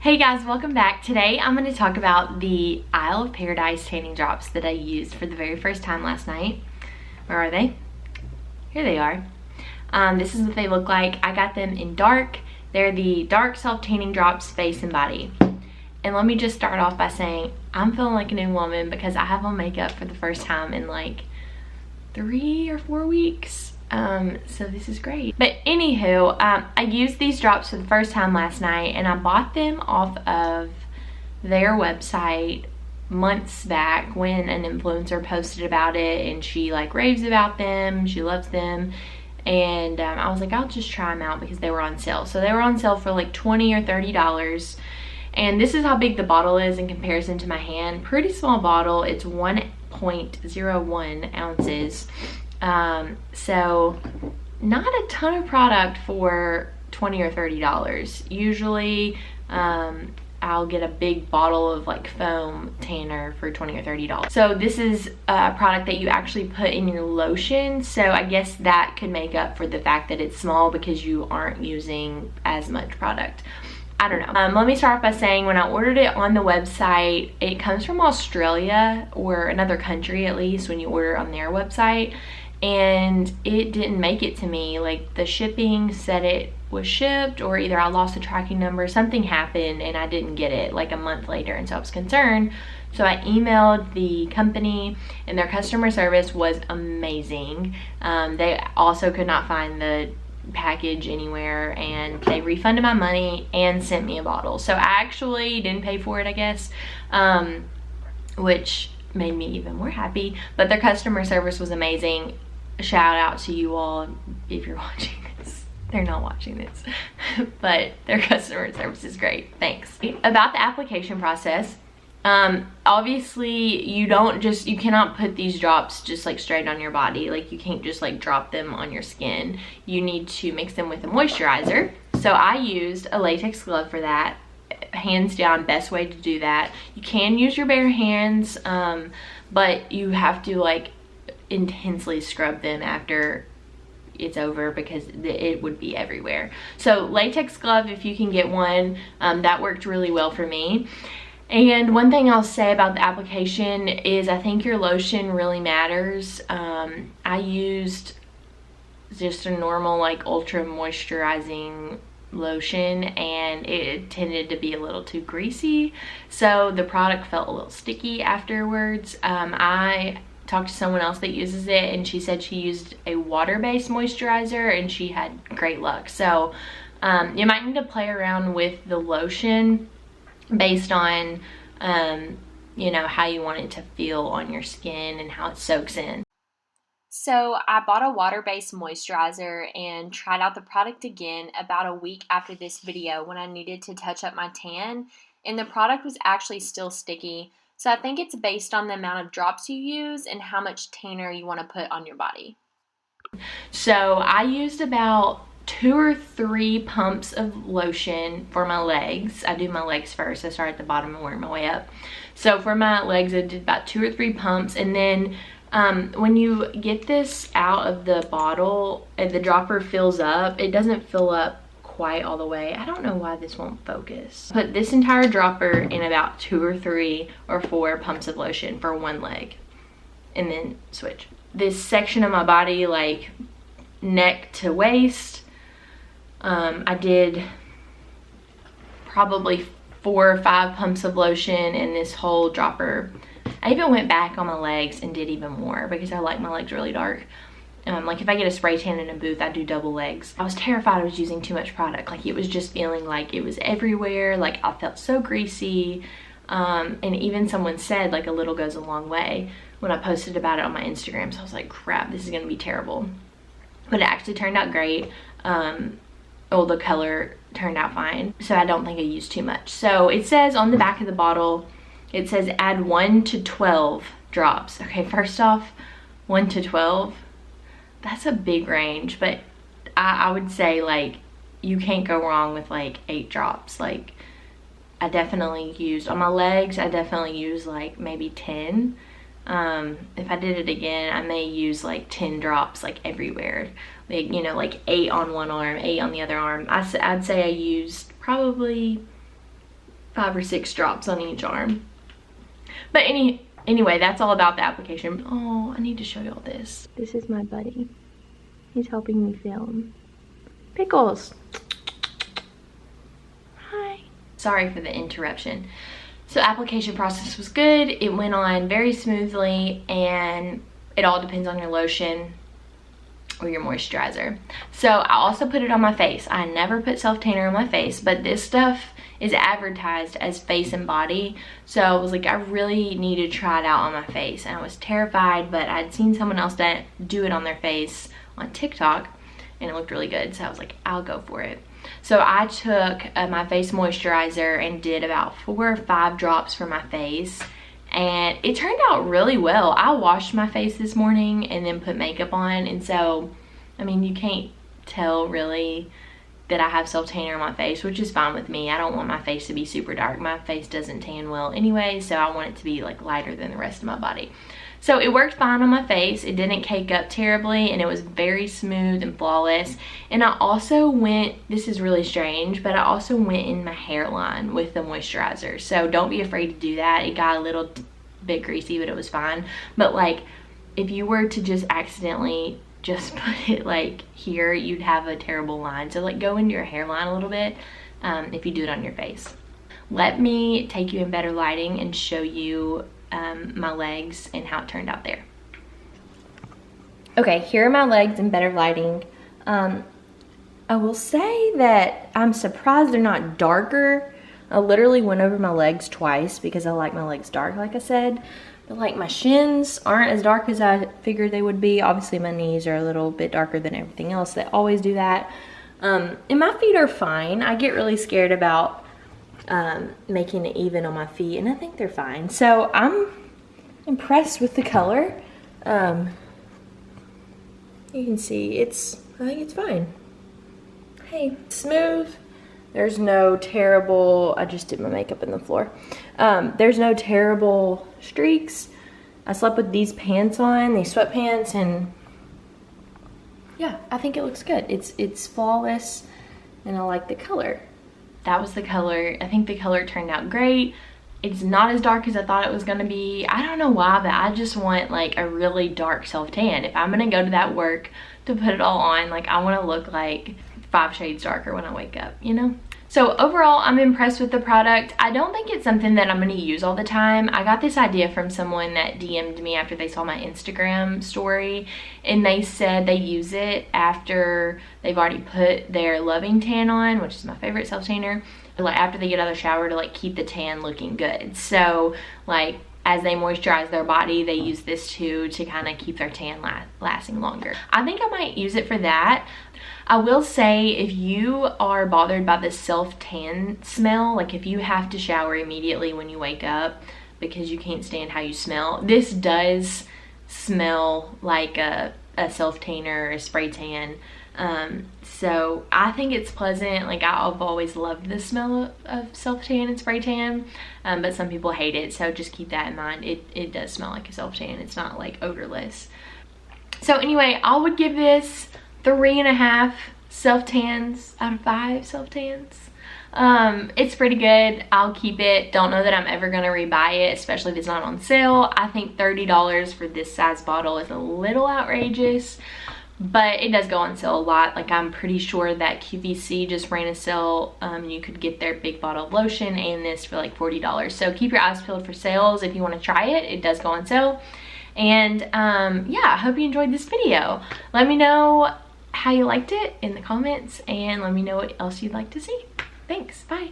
Hey guys, welcome back. Today I'm going to talk about the Isle of Paradise tanning drops that I used for the very first time last night. Where are they? Here they are. This is what they look like. I got them in dark. They're the Dark Self Tanning Drops Face and Body. And let me just start off by saying I'm feeling like a new woman because I have on makeup for the first time in like 3 or 4 weeks. So this is great. But anywho, I used these drops for the first time last night and I bought them off of their website months back when an influencer posted about it and she like raves about them, she loves them. And I was like, I'll just try them out because they were on sale. So they were on sale for like $20 or $30. And this is how big the bottle is in comparison to my hand. Pretty small bottle. It's 1.01 ounces. So not a ton of product for $20 or $30. Usually I'll get a big bottle of like foam tanner for $20 or $30. So this is a product that you actually put in your lotion, so I guess that could make up for the fact that it's small because you aren't using as much product. I don't know. Let me start off by saying when I ordered it on the website, it comes from Australia or another country at least when you order on their website, and it didn't make it to me. Like the shipping said it was shipped, or either I lost the tracking number, something happened and I didn't get it like a month later, and so I was concerned. So I emailed the company and their customer service was amazing. They also could not find the package anywhere and they refunded my money and sent me a bottle. So I actually didn't pay for it, I guess, which made me even more happy. But their customer service was amazing. Shout out to you all if you're watching this. They're not watching this, but their customer service is great. Thanks. About the application process, obviously you cannot put these drops just like straight on your body. Like you can't just like drop them on your skin. You need to mix them with a moisturizer. So I used a latex glove for that. Hands down, best way to do that. You can use your bare hands, but you have to like intensely scrub them after it's over because it would be everywhere. So latex glove, if you can get one, that worked really well for me. And one thing I'll say about the application is I think your lotion really matters. I used just a normal like ultra moisturizing lotion and it tended to be a little too greasy, so the product felt a little sticky afterwards. I talked to someone else that uses it and she said she used a water-based moisturizer and she had great luck. So you might need to play around with the lotion based on you know, how you want it to feel on your skin and how it soaks in. So I bought a water-based moisturizer and tried out the product again about a week after this video when I needed to touch up my tan, and the product was actually still sticky. So I think it's based on the amount of drops you use and how much tanner you want to put on your body. So I used about 2 or 3 pumps of lotion for my legs. I do my legs first. I start at the bottom and work my way up. So for my legs, I did about 2 or 3 pumps, and then when you get this out of the bottle and the dropper fills up, it doesn't fill up quite all the way. I don't know why this won't focus. Put this entire dropper in about 2 or 3 or 4 pumps of lotion for one leg and then switch. This section of my body, like neck to waist, I did probably 4 or 5 pumps of lotion in this whole dropper. I even went back on my legs and did even more because I like my legs really dark. Like if I get a spray tan in a booth, I do double legs. I was terrified I was using too much product. Like it was just feeling like it was everywhere. Like I felt so greasy. And even someone said like a little goes a long way when I posted about it on my Instagram. So I was like, crap, this is gonna be terrible. But it actually turned out great. Oh, the color turned out fine. So I don't think I used too much. So it says on the back of the bottle, it says add 1 to 12 drops. Okay, first off, 1 to 12, that's a big range, but I would say like you can't go wrong with like 8 drops. Like I definitely used, on my legs, I definitely used like maybe 10. If I did it again, I may use like 10 drops like everywhere. Like, you know, like 8 on one arm, 8 on the other arm. I'd say I used probably 5 or 6 drops on each arm. But anyway, that's all about the application. Oh, I need to show y'all this. This is my buddy. He's helping me film. Pickles. Hi. Sorry for the interruption. So application process was good. It went on very smoothly, and it all depends on your lotion or your moisturizer. So I also put it on my face. I never put self-tanner on my face, but this stuff is advertised as face and body. So I was like, I really need to try it out on my face. And I was terrified, but I'd seen someone else do it on their face on TikTok, and it looked really good. So I was like, I'll go for it. So I took my face moisturizer and did about 4 or 5 drops for my face, and it turned out really well. I washed my face this morning and then put makeup on, and so, I mean, you can't tell really that I have self-tanner on my face, which is fine with me. I don't want my face to be super dark. My face doesn't tan well anyway, so I want it to be like lighter than the rest of my body. So it worked fine on my face. It didn't cake up terribly, and it was very smooth and flawless. And I also went, this is really strange, but I also went in my hairline with the moisturizer. So don't be afraid to do that. It got a little bit greasy, but it was fine. But like, if you were to just accidentally just put it like here, you'd have a terrible line. So like, go into your hairline a little bit if you do it on your face. Let me take you in better lighting and show you my legs and how it turned out there. Okay, here are my legs in better lighting. I will say that I'm surprised they're not darker. I literally went over my legs twice because I like my legs dark, like I said. But like, my shins aren't as dark as I figured they would be. Obviously my knees are a little bit darker than everything else. They always do that. And my feet are fine. I get really scared about making it even on my feet, and I think they're fine. So I'm impressed with the color. You can see I think it's fine. Hey, smooth. There's no terrible, I just did my makeup in the floor. There's no terrible streaks. I slept with these pants on, these sweatpants, and yeah, I think it looks good. It's flawless, and I like the color. That was the color. I think the color turned out great. It's not as dark as I thought it was gonna be. I don't know why, but I just want like a really dark self-tan. If I'm gonna go to that work to put it all on, like, I wanna look like 5 shades darker when I wake up, you know? So overall, I'm impressed with the product. I don't think it's something that I'm gonna use all the time. I got this idea from someone that DM'd me after they saw my Instagram story, and they said they use it after they've already put their Loving Tan on, which is my favorite self-tanner, like after they get out of the shower, to like keep the tan looking good. So like, as they moisturize their body, they use this too to kind of keep their tan lasting longer. I think I might use it for that. I will say, if you are bothered by the self-tan smell, like if you have to shower immediately when you wake up because you can't stand how you smell, this does smell like a self-tanner, a spray tan. So I think it's pleasant. Like, I've always loved the smell of self-tan and spray tan, but some people hate it, so just keep that in mind. It does smell like a self-tan. It's not like odorless. So anyway, I would give this 3.5 self-tans out of 5 self-tans. It's pretty good. I'll keep it. Don't know that I'm ever gonna rebuy it, especially if it's not on sale. I think $30 for this size bottle is a little outrageous, but it does go on sale a lot. Like, I'm pretty sure that QVC just ran a sale. You could get their big bottle of lotion and this for like $40. So keep your eyes peeled for sales if you want to try it. It does go on sale. And yeah, I hope you enjoyed this video. Let me know how you liked it in the comments, and let me know what else you'd like to see. Thanks, bye.